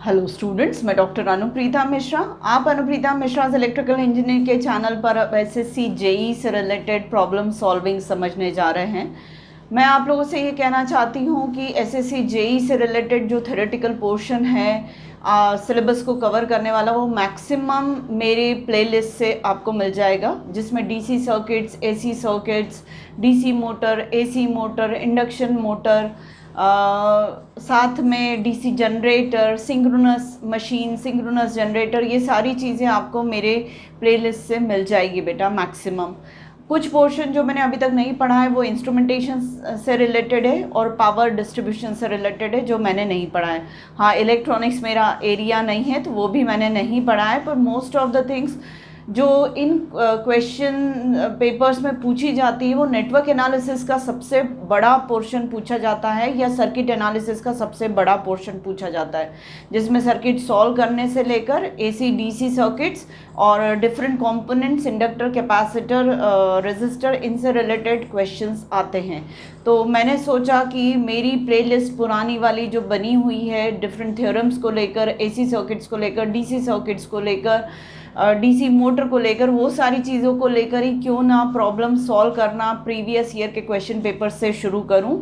Hello students, मैं doctor Anupreeta Mishra. आप Anupreeta Mishra electrical engineer के चैनल पर एसएससी जेई से रिलेटेड प्रॉब्लम सॉल्विंग समझने जा रहे हैं। मैं आप लोगों से ये कहना चाहती हूँ कि एसएससी जेई से रिलेटेड जो थ्योरेटिकल पोर्शन है सिलेबस को कवर करने वाला, वो मैक्सिमम मेरी प्लेलिस्ट से आपको मिल जाएगा, जिसमें DC circuits, AC circuits, DC motor, AC motor, induction motor, साथ में DC generator, synchronous machine, synchronous generator, ये सारी चीज़ें आपको मेरे प्लेलिस्ट से मिल जाएगी बेटा मैक्सिमम। कुछ पोर्शन जो मैंने अभी तक नहीं पढ़ा है वो इंस्ट्रूमेंटेशन से रिलेटेड है और पावर डिस्ट्रीब्यूशन से रिलेटेड है, जो मैंने नहीं पढ़ा है। हाँ, इलेक्ट्रॉनिक्स मेरा एरिया नहीं है तो वो भी मैंने नहीं पढ़ा है, पर मोस्ट ऑफ द थिंग्स जो इन क्वेश्चन पेपर्स में पूछी जाती है वो नेटवर्क एनालिसिस का सबसे बड़ा पोर्शन पूछा जाता है, या सर्किट एनालिसिस का सबसे बड़ा पोर्शन पूछा जाता है, जिसमें सर्किट सॉल्व करने से लेकर एसी डीसी सर्किट्स और different components, inductor, capacitor, resistor, इनसे रिलेटेड क्वेश्चंस आते हैं। तो मैंने सोचा कि मेरी प्लेलिस्ट पुरानी वाली जो बनी हुई है डिफरेंट थ्योरम्स को लेकर, एसी सर्किट्स को लेकर, डीसी सर्किट्स को लेकर, डीसी मोटर को लेकर, वो सारी चीज़ों को लेकर ही क्यों ना प्रॉब्लम सॉल्व करना प्रीवियस ईयर के क्वेश्चन पेपर से शुरू करूं।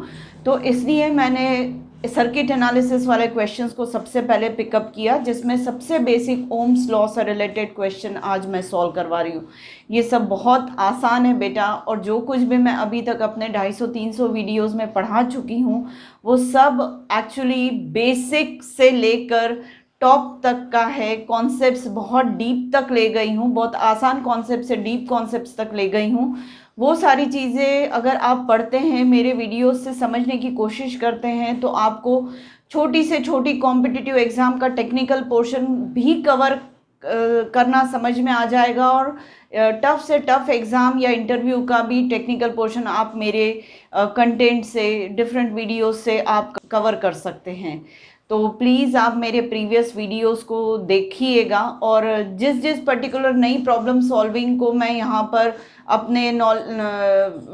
तो इसलिए मैंने सर्किट एनालिसिस वाले क्वेश्चंस को सबसे पहले पिकअप किया, जिसमें सबसे बेसिक ओम्स लॉ से रिलेटेड क्वेश्चन आज मैं सॉल्व करवा रही हूँ। ये सब बहुत आसान है बेटा, और जो कुछ भी मैं अभी तक अपने 250-300 वीडियोज़ में पढ़ा चुकी हूँ वो सब एक्चुअली बेसिक से लेकर टॉप तक का है। कॉन्सेप्ट्स बहुत डीप तक ले गई हूँ, बहुत आसान कॉन्सेप्ट से डीप कॉन्सेप्ट्स तक ले गई हूँ। वो सारी चीज़ें अगर आप पढ़ते हैं, मेरे वीडियोस से समझने की कोशिश करते हैं, तो आपको छोटी से छोटी कॉम्पिटिटिव एग्ज़ाम का टेक्निकल पोर्शन भी कवर करना समझ में आ जाएगा, और टफ़ से टफ़ एग्ज़ाम या इंटरव्यू का भी टेक्निकल पोर्शन आप मेरे कंटेंट से, डिफरेंट वीडियोस से आप कवर कर सकते हैं। तो प्लीज़ आप मेरे प्रीवियस वीडियोस को देखिएगा, और जिस जिस पर्टिकुलर नई प्रॉब्लम सॉल्विंग को मैं यहाँ पर अपने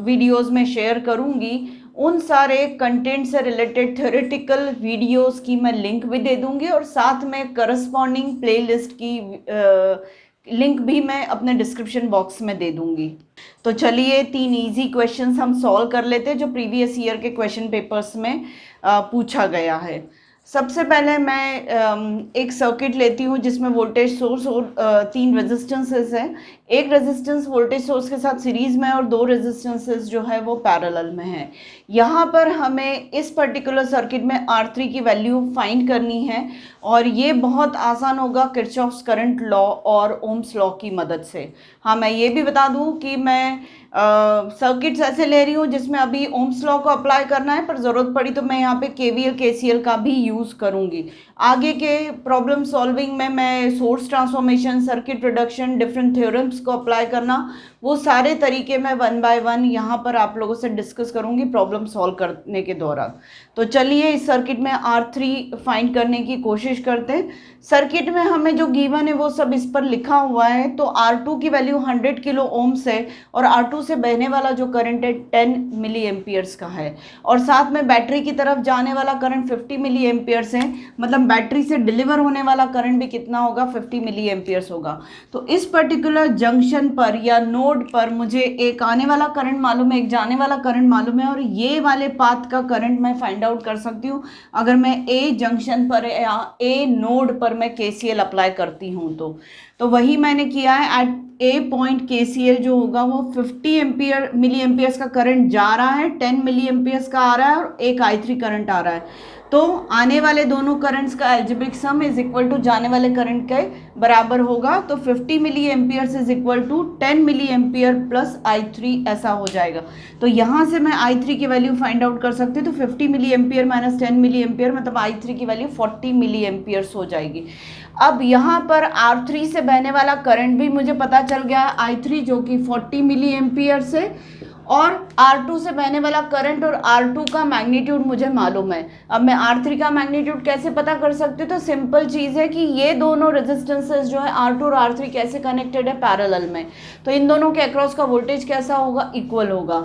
वीडियोस में शेयर करूँगी, उन सारे कंटेंट से रिलेटेड थ्योरेटिकल वीडियोस की मैं लिंक भी दे दूँगी, और साथ में करस्पॉन्डिंग प्लेलिस्ट की लिंक भी मैं अपने डिस्क्रिप्शन बॉक्स में दे दूँगी। तो चलिए 3 इजी क्वेश्चंस हम सॉल्व कर लेते हैं जो प्रीवियस ईयर के क्वेश्चन पेपर्स में पूछा गया है। सबसे पहले मैं एक सर्किट लेती हूँ जिसमें वोल्टेज सोर्स और 3 रेजिस्टेंसेस हैं। एक रेजिस्टेंस वोल्टेज सोर्स के साथ सीरीज़ में, और 2 रेजिस्टेंसेस जो है वो पैरेलल में है। यहाँ पर हमें इस पर्टिकुलर सर्किट में R3 की वैल्यू फाइंड करनी है, और ये बहुत आसान होगा किरचॉफ्स करंट लॉ और ओम्स लॉ की मदद से। हाँ, मैं ये भी बता दूँ कि मैं सर्किट्स ऐसे ले रही हूँ जिसमें अभी ओम्स लॉ को अप्लाई करना है, पर ज़रूरत पड़ी तो मैं यहाँ पे KVL KCL का भी यूज़ करूँगी। आगे के प्रॉब्लम सॉल्विंग में मैं source transformation, circuit reduction, different theorems को अप्लाई करना, वो सारे तरीके मैं 1 बाय 1 यहाँ पर आप लोगों से डिस्कस करूँगी प्रॉब्लम सॉल्व करने के दौरान। तो चलिए इस सर्किट में R3 फाइंड करने की कोशिश करते हैं। सर्किट में हमें जो गिवन है वो सब इस पर लिखा हुआ है। तो R2 की वैल्यू 100 किलो ओम्स है, और R2 से बहने वाला जो करंट है 10 मिली एम्पियर्स का है, और साथ में बैटरी की तरफ जाने वाला करंट 50 मिली एम्पियर्स है। मतलब बैटरी से डिलीवर होने वाला करंट भी कितना होगा, 50 मिली एम्पियर्स होगा। तो इस पर्टिकुलर जंक्शन पर या नोड पर मुझे एक आने वाला करंट मालूम है, एक जाने वाला करंट मालूम है, और ये वाले पाथ का करंट मैं फाइंड आउट कर सकती हूँ अगर मैं ए जंक्शन पर या ए नोड पर मैं KCL अप्लाई करती हूँ। तो वही मैंने किया है। एट ए पॉइंट KCL जो होगा वो 50 मिली एम्पियर्स का करंट जा रहा है, 10 मिली एम्पियर्स का आ रहा है, और एक I3 करंट आ रहा है। तो आने वाले दोनों करंट्स का algebraic sum is equal to जाने वाले करंट के बराबर होगा। तो 50 milli amperes is equal to 10 milli ampere plus I3, ऐसा हो जाएगा। तो यहाँ से मैं I3 की वैल्यू फाइंड आउट कर सकती हूँ। तो 50 milli ampere minus 10 milli ampere, मतलब I3 की वैल्यू 40 मिली एम्पियर्स हो जाएगी। अब यहाँ पर R3 से बहने वाला करंट भी मुझे पता चल गया है, I3 जो कि 40 मिली एम्पियर से, और R2 से बहने वाला करंट और R2 का मैग्नीट्यूड मुझे मालूम है। अब मैं R3 का मैग्नीट्यूड कैसे पता कर सकती हूँ? तो सिंपल चीज़ है कि ये दोनों रेजिस्टेंसेस जो है R2 और R3 कैसे कनेक्टेड है, पैरेलल में। तो इन दोनों के अक्रॉस का वोल्टेज कैसा होगा, इक्वल होगा।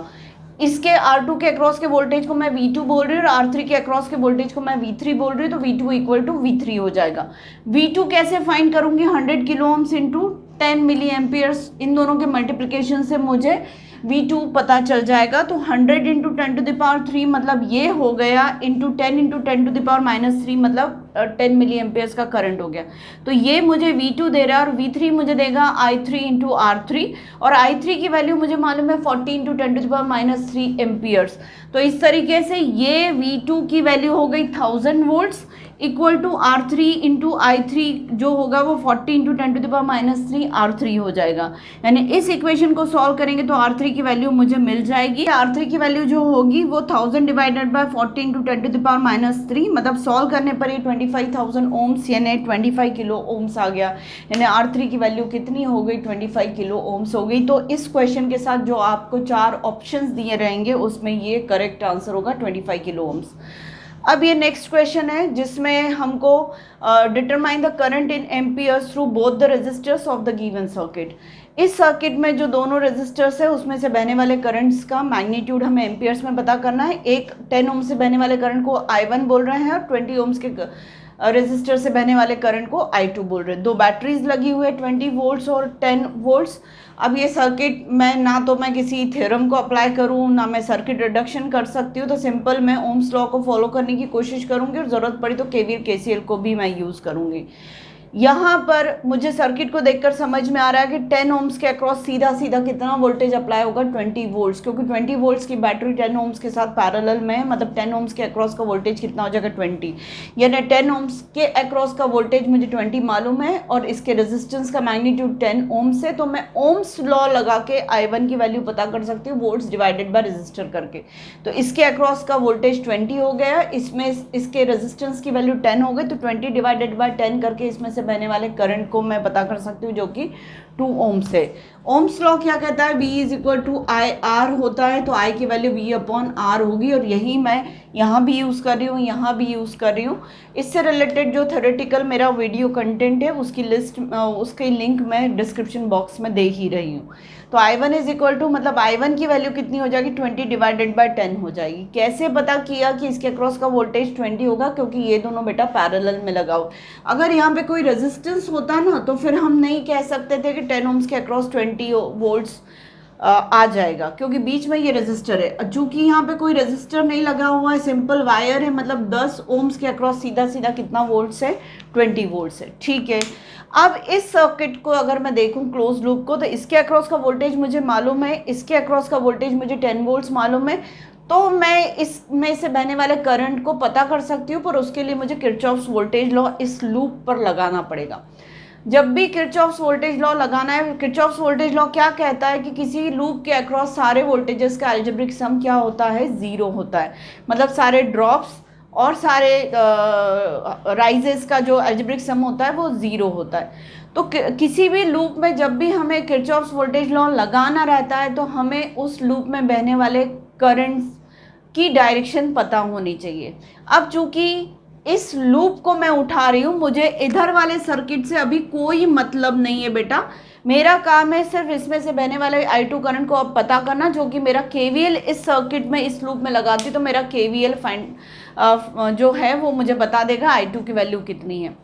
इसके R2 के अक्रॉस के वोल्टेज को मैं V2 बोल रही हूँ और R3 के अक्रॉस के वोल्टेज को मैं V3 बोल रही हूँ, तो V2 इक्वल टू V3 हो जाएगा। V2 कैसे फाइंड करूँगी, 100 किलो ओम्स इंटू 10 मिली एम्पियर्स, इन दोनों के मल्टीप्लिकेशन से मुझे V2 पता चल जाएगा। तो 100 इंटू 10 टू द पावर 3 मतलब ये हो गया, into 10 into 10 to the power -3 मतलब 10 मिली एम्पियर्स का करंट हो गया। तो ये मुझे V2 दे रहा है और V3 मुझे देगा I3 इंटू R3, और I3 की वैल्यू मुझे मालूम है 40 into 10 to the power -3 amperes. तो इस तरीके से ये V2 की वैल्यू हो गई 1000 volts equal to R3 into I3 जो होगा वो 40 into 10 to the power -3 R3 हो जाएगा। यानी इस इक्वेशन को सॉल्व करेंगे तो R3 की वैल्यू मुझे मिल जाएगी। R3 की वैल्यू जो होगी वो 1000 divided by 40 into 10 to the power -3, मतलब सॉल्व करने पर ये 25,000 ओम्स यानी 25 किलो ओम्स आ गया। यानी R3 की वैल्यू कितनी हो गई, 25 किलो ओम्स हो गई। तो इस क्वेश्चन के साथ जो आपको 4 ऑप्शंस दिए रहेंगे उसमें ये करेक्ट आंसर होगा 25 किलो ओम्स। अब ये नेक्स्ट क्वेश्चन है जिसमें हमको determine the current in amperes through both the resistors of the given circuit. इस सर्किट में जो दोनों रेजिस्टर्स है उसमें से बहने वाले करंट्स का मैग्नीट्यूड हमें एम्पियर्स में पता करना है। एक 10 ओम से बहने वाले करंट को I1 बोल रहे हैं और 20 ओम्स के रेजिस्टर से बहने वाले करंट को I2 बोल रहे हैं। दो बैटरीज लगी हुई है 20 वोल्ट्स और 10 वोल्ट्स। अब ये सर्किट मैं किसी थ्योरम को अप्लाई करूँ ना मैं सर्किट रिडक्शन कर सकती हूँ, तो सिंपल मैं ओम्स लॉ को फॉलो करने की कोशिश करूँगी और ज़रूरत पड़ी तो KVL KCL को भी मैं यूज़ करूँगी। यहाँ पर मुझे सर्किट को देखकर समझ में आ रहा है कि 10 ओम्स के अक्रॉस सीधा सीधा कितना वोल्टेज अप्लाई होगा, 20 वोल्ट्स, क्योंकि 20 वोल्ट्स की बैटरी 10 ओम्स के साथ पैरेलल में है। मतलब 10 ओम्स के अक्रॉस का वोल्टेज कितना हो जाएगा, 20। यानी 10 ओम्स के अक्रॉस का वोल्टेज मुझे 20 मालूम है और इसके रेजिस्टेंस का मैग्नीट्यूड 10 ओम्स है। तो मैं ओम्स लॉ लगा के I1 की वैल्यू पता कर सकती हूँ वोल्ट्स डिवाइडेड बाय रेजिस्टर करके। तो इसके अक्रॉस का वोल्टेज 20 हो गया, इसमें इसके रेजिस्टेंस की वैल्यू 10 हो गई, तो 20 डिवाइडेड बाय 10 करके इसमें से बहने वाले करंट को मैं पता कर सकती हूँ जो कि 2 ओम्स है। ओम्स लॉ क्या कहता है, V is equal to I R होता है, तो I की वैल्यू V अपॉन R होगी और यही मैं यहाँ भी यूज़ कर रही हूँ, यहाँ भी यूज़ कर रही हूँ। इससे रिलेटेड जो थ्योरेटिकल मेरा वीडियो कंटेंट है उसकी लिस्ट उसकी लिंक मैं डिस्क्रिप्शन बॉक्स में दे ही रही हूँ। तो I1 इज इक्वल टू मतलब I1 की वैल्यू कितनी हो जाएगी, 20 डिवाइडेड बाय 10 हो जाएगी। कैसे पता किया कि इसके अक्रॉस का वोल्टेज 20 होगा, क्योंकि ये दोनों बेटा पैरेलल में लगाओ। अगर यहाँ पे कोई रेजिस्टेंस होता ना तो फिर हम नहीं कह सकते थे कि 10 ओम्स के अक्रॉस 20 वोल्ट्स आ जाएगा, क्योंकि बीच में ये रेजिस्टर है। चूंकि यहाँ पे कोई रेजिस्टर नहीं लगा हुआ है, सिंपल वायर है, मतलब 10 ओम्स के अक्रॉस सीधा सीधा कितना वोल्ट्स है, 20 वोल्ट्स है। ठीक है, अब इस सर्किट को अगर मैं देखूं क्लोज लूप को, तो इसके अक्रॉस का वोल्टेज मुझे मालूम है, इसके अक्रॉस का वोल्टेज मुझे 10 वोल्ट्स मालूम है। तो मैं इसमें से बहने वाले करंट को पता कर सकती हूँ, पर उसके लिए मुझे किरचॉफ्स वोल्टेज लॉ इस लूप पर लगाना पड़ेगा। जब भी किरचॉफ्स वोल्टेज लॉ लगाना है, किरचॉफ्स वोल्टेज लॉ क्या कहता है कि किसी लूप के अक्रॉस सारे वोल्टेजेस का अलजेब्रिक सम क्या होता है, 0 होता है। मतलब सारे ड्रॉप्स और सारे राइजेस का जो अलजेब्रिक सम होता है वो 0 होता है। तो किसी भी लूप में जब भी हमें किरचॉफ्स वोल्टेज लॉ लगाना रहता है तो हमें उस लूप में बहने वाले करंट्स की डायरेक्शन पता होनी चाहिए। अब चूंकि इस लूप को मैं उठा रही हूँ, मुझे इधर वाले सर्किट से अभी कोई मतलब नहीं है बेटा। मेरा काम है सिर्फ इसमें से बहने वाले I2 करंट को अब पता करना, जो कि मेरा KVL इस सर्किट में इस लूप में लगाती तो मेरा KVL फाइंड जो है वो मुझे बता देगा I2 की वैल्यू कितनी है।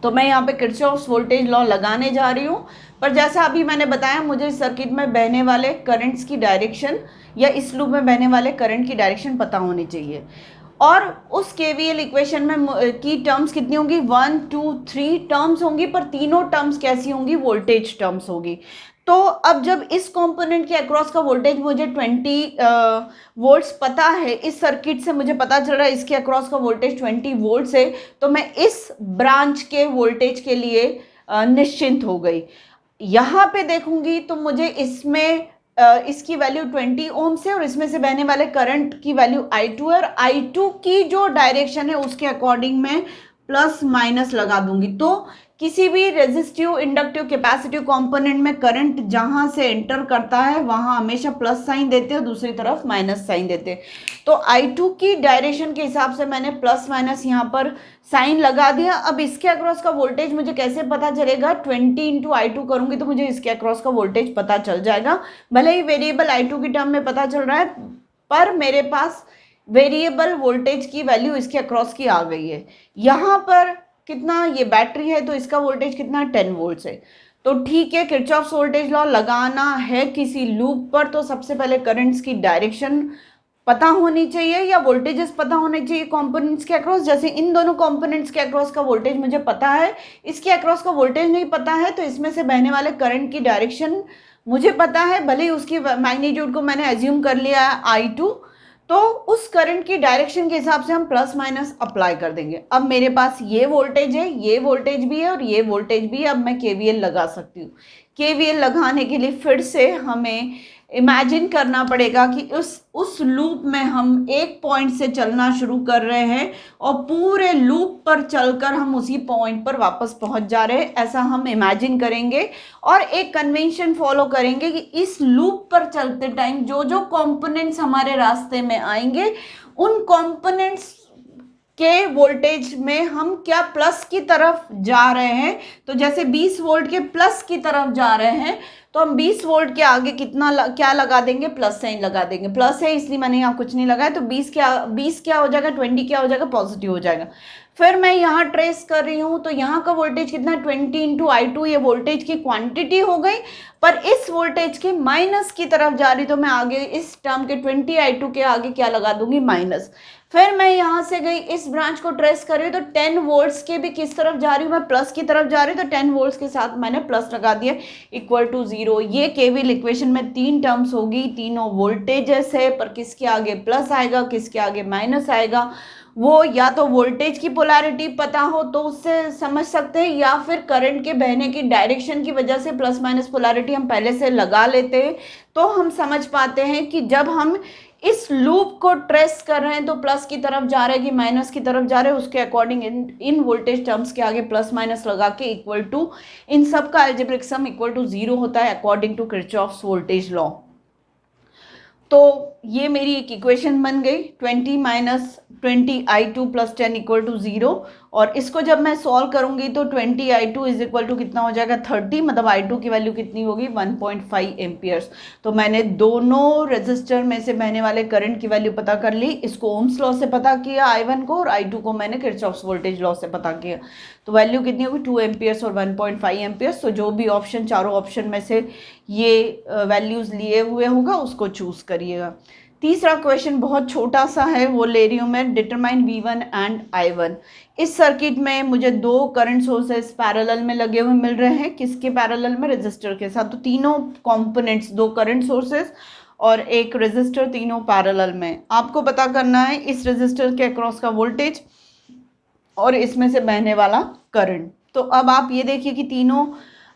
तो मैं यहाँ पे किरचॉफ्स वोल्टेज लॉ लगाने जा रही हूँ, पर जैसा अभी मैंने बताया मुझे इस सर्किट में बहने वाले करंट्स की डायरेक्शन या इस लूप में बहने वाले करंट की डायरेक्शन पता होनी चाहिए। और उस KVL इक्वेशन में की टर्म्स कितनी होंगी, 1 2 3 टर्म्स होंगी, पर तीनों टर्म्स कैसी होंगी, वोल्टेज टर्म्स होगी। तो अब जब इस कंपोनेंट के अक्रॉस का वोल्टेज मुझे 20 वोल्ट्स पता है, इस सर्किट से मुझे पता चल रहा है इसके अक्रॉस का वोल्टेज 20 वोल्ट्स है, तो मैं इस ब्रांच के वोल्टेज के लिए निश्चिंत हो गई। यहाँ पे देखूंगी तो मुझे इसमें इसकी वैल्यू 20 ओम्स है और इसमें से बहने वाले करंट की वैल्यू I2 है, और I2 की जो डायरेक्शन है उसके अकॉर्डिंग मैं प्लस माइनस लगा दूंगी। तो किसी भी रेजिस्टिव इंडक्टिव कैपेसिटिव कंपोनेंट में करंट जहां से एंटर करता है वहां हमेशा प्लस साइन देते हैं और दूसरी तरफ माइनस साइन देते हैं। तो I2 की डायरेक्शन के हिसाब से मैंने प्लस माइनस यहाँ पर साइन लगा दिया। अब इसके अक्रॉस का वोल्टेज मुझे कैसे पता चलेगा, 20 इंटू I2 करूंगी तो मुझे इसके अक्रॉस का वोल्टेज पता चल जाएगा। भले ही वेरिएबल I2 की टर्म में पता चल रहा है, पर मेरे पास वेरिएबल वोल्टेज की वैल्यू इसके अक्रॉस की आ गई है। यहाँ पर कितना, ये बैटरी है तो इसका वोल्टेज कितना, 10 वोल्ट है। तो ठीक है, किरचॉफ्स वोल्टेज लॉ लगाना है किसी लूप पर तो सबसे पहले करंट्स की डायरेक्शन पता होनी चाहिए या वोल्टेजेस पता होने चाहिए कंपोनेंट्स के अक्रॉस। जैसे इन दोनों कंपोनेंट्स के अक्रॉस का वोल्टेज मुझे पता है, इसके अक्रॉस का वोल्टेज नहीं पता है, तो इसमें से बहने वाले करंट की डायरेक्शन मुझे पता है, भले ही उसकी मैग्नीट्यूड को मैंने एज्यूम कर लिया है I2, तो उस करंट की डायरेक्शन के हिसाब से हम प्लस माइनस अप्लाई कर देंगे। अब मेरे पास ये वोल्टेज है, ये वोल्टेज भी है और ये वोल्टेज भी है। अब मैं KVL लगा सकती हूँ। KVL लगाने के लिए फिर से हमें इमेजिन करना पड़ेगा कि उस लूप में हम एक पॉइंट से चलना शुरू कर रहे हैं और पूरे लूप पर चलकर हम उसी पॉइंट पर वापस पहुंच जा रहे हैं, ऐसा हम इमेजिन करेंगे और एक कन्वेंशन फॉलो करेंगे कि इस लूप पर चलते टाइम जो जो कंपोनेंट्स हमारे रास्ते में आएंगे उन कंपोनेंट्स के वोल्टेज में हम क्या प्लस की तरफ जा रहे हैं। तो जैसे 20 वोल्ट के प्लस की तरफ जा रहे हैं तो हम 20 वोल्ट के आगे कितना क्या लगा देंगे, प्लस साइन लगा देंगे। प्लस है इसलिए मैंने यहाँ कुछ नहीं लगाया, तो 20 क्या हो जाएगा, 20 क्या हो जाएगा, पॉजिटिव हो जाएगा। फिर मैं यहाँ ट्रेस कर रही हूँ तो यहाँ का वोल्टेज कितना, 20 इंटू I2, ये वोल्टेज की क्वांटिटी हो गई, पर इस वोल्टेज के माइनस की तरफ जा रही तो मैं आगे इस टर्म के 20 I2 के आगे क्या लगा दूंगी, माइनस। फिर मैं यहाँ से गई इस ब्रांच को ट्रेस कर रही हूँ तो 10 वोल्ट्स के भी किस तरफ जा रही हूँ, मैं प्लस की तरफ जा रही हूँ, तो 10 वोल्ट्स के साथ मैंने प्लस लगा दिया इक्वल टू 0। ये KVL इक्वेशन में 3 टर्म्स होगी, तीनों वोल्टेजेस है, पर किसके आगे प्लस आएगा, किसके आगे माइनस आएगा, वो या तो वोल्टेज की पोलैरिटी पता हो तो उससे समझ सकते हैं, या फिर करंट के बहने की डायरेक्शन की वजह से प्लस माइनस पोलैरिटी हम पहले से लगा लेते हैं तो हम समझ पाते हैं कि जब हम इस लूप को ट्रेस कर रहे हैं तो प्लस की तरफ जा रहे हैं कि माइनस की तरफ जा रहे हैं, उसके अकॉर्डिंग इन वोल्टेज टर्म्स के आगे प्लस माइनस लगा के इक्वल टू इन सब का अलजेब्रिक सम इक्वल टू 0 होता है according to Kirchhoff's voltage law. तो ये मेरी एक इक्वेशन बन गई, 20 minus 20 I2 plus 10 equal to 0। और इसको जब मैं सॉल्व करूंगी तो 20 I2 इज इक्वल टू कितना हो जाएगा, 30, मतलब I2 की वैल्यू कितनी होगी, 1.5 एम्पियर्स। तो मैंने दोनों रेजिस्टर में से बहने वाले करंट की वैल्यू पता कर ली। इसको ओम्स लॉ से पता किया I1 को, और I2 को मैंने किरचॉफ्स वोल्टेज लॉ से पता किया। तो वैल्यू कितनी होगी, 2 एम्पियर्स और 1.5 एम्पियर्स। तो जो भी ऑप्शन, चारों ऑप्शन में से ये वैल्यूज लिए हुए होगा उसको चूज करिएगा। तीसरा क्वेश्चन बहुत छोटा सा है, वो ले रही हूँ मैं, डिटरमाइन V1 एंड I1। इस सर्किट में मुझे 2 करंट सोर्सेस पैरेलल में लगे हुए मिल रहे हैं। किसके पैरेलल में, रेजिस्टर के साथ। तो तीनों कंपोनेंट्स, 2 करंट सोर्सेस और एक रेजिस्टर, तीनों पैरेलल में। आपको पता करना है इस रेजिस्टर के अक्रॉस का वोल्टेज और इसमें से बहने वाला करंट। तो अब आप ये देखिए कि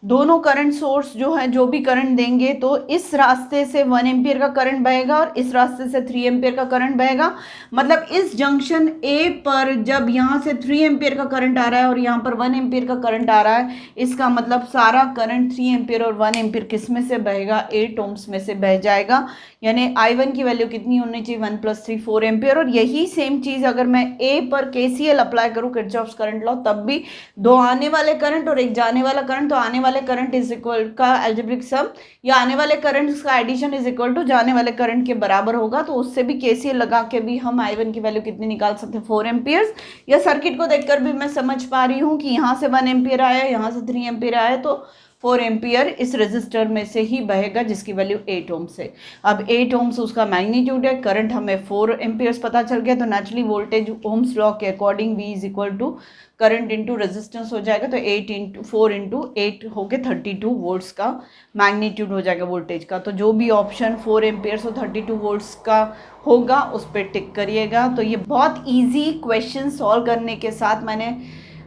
दोनों करंट सोर्स जो है, जो भी करंट देंगे तो इस रास्ते से 1 एम्पियर का करंट बहेगा और इस रास्ते से 3 एम्पियर का करंट बहेगा। मतलब इस जंक्शन A पर जब यहाँ से 3 एम्पियर का करंट आ रहा है और यहाँ पर 1 एम्पियर का करंट आ रहा है, इसका मतलब सारा करंट 3 एम्पियर और 1 एम्पियर किस में से बहेगा, 8 ओम्स में से बह जाएगा। यानी I1 की वैल्यू कितनी होनी चाहिए, 1 + 3 4 एम्पियर। और यही सेम चीज़ अगर मैं A पर KCL अप्लाई करूँ, किरचॉफ्स करंट लॉ, तब भी 2 आने वाले करंट और 1 जाने वाला करंट, तो आने वाले करंट इज इक्वल का अलजेब्रिक सम या आने वाले करंट का एडिशन इज इक्वल टू जाने वाले करंट के बराबर होगा। तो उससे भी KCL लगा के भी हम I1 की वैल्यू कितनी निकाल सकते हैं, 4 एम्पियर्स। या सर्किट को देखकर भी मैं समझ पा रही हूँ कि यहाँ से 1 एम्पियर आया, यहाँ से 3 एम्पियर आया, तो 4 एम्पियर इस रेजिस्टर में से ही बहेगा जिसकी वैल्यू 8 ओम्स है। अब 8 ओम्स उसका मैग्नीट्यूड है, करंट हमें 4 एम्पियर्स पता चल गया, तो नेचुरली वोल्टेज ओम्स लॉ के according V is equal to current into resistance हो जाएगा। तो 4 इंटू 8 हो गए 32 वोल्ट्स का मैग्नीट्यूड हो जाएगा वोल्टेज का। तो जो भी ऑप्शन 4 एम्पियर्स और 32 वोल्ट्स का होगा उस पर टिक करिएगा। तो ये बहुत ईजी क्वेश्चन सॉल्व करने के साथ मैंने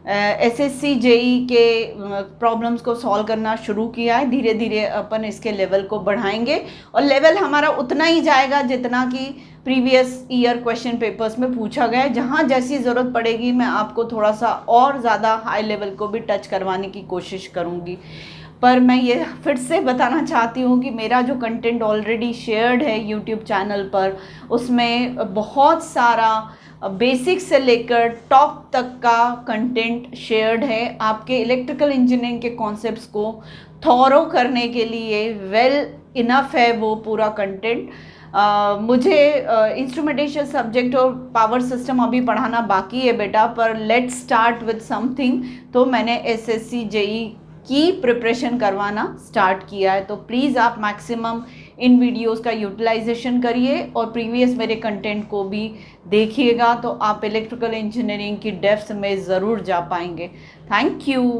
एसएससी जेई के प्रॉब्लम्स को सॉल्व करना शुरू किया है। धीरे धीरे अपन इसके लेवल को बढ़ाएंगे और लेवल हमारा उतना ही जाएगा जितना कि प्रीवियस ईयर क्वेश्चन पेपर्स में पूछा गया है। जहाँ जैसी ज़रूरत पड़ेगी मैं आपको थोड़ा सा और ज़्यादा हाई लेवल को भी टच करवाने की कोशिश करूँगी। पर मैं ये फिर से बताना चाहती हूँ कि मेरा जो कंटेंट ऑलरेडी शेयर्ड है यूट्यूब चैनल पर, उसमें बहुत सारा बेसिक से लेकर टॉप तक का कंटेंट शेयर्ड है। आपके इलेक्ट्रिकल इंजीनियरिंग के कॉन्सेप्ट्स को थॉरो करने के लिए वेल इनफ है वो पूरा कंटेंट। मुझे इंस्ट्रूमेंटेशन सब्जेक्ट और पावर सिस्टम अभी पढ़ाना बाकी है बेटा, पर लेट्स स्टार्ट विद समथिंग। तो मैंने एसएससी जेई की प्रिपरेशन करवाना स्टार्ट किया है। तो प्लीज़ आप मैक्सिमम इन वीडियोस का यूटिलाइजेशन करिए और प्रीवियस मेरे कंटेंट को भी देखिएगा, तो आप इलेक्ट्रिकल इंजीनियरिंग की डेप्थ में ज़रूर जा पाएंगे। Thank you.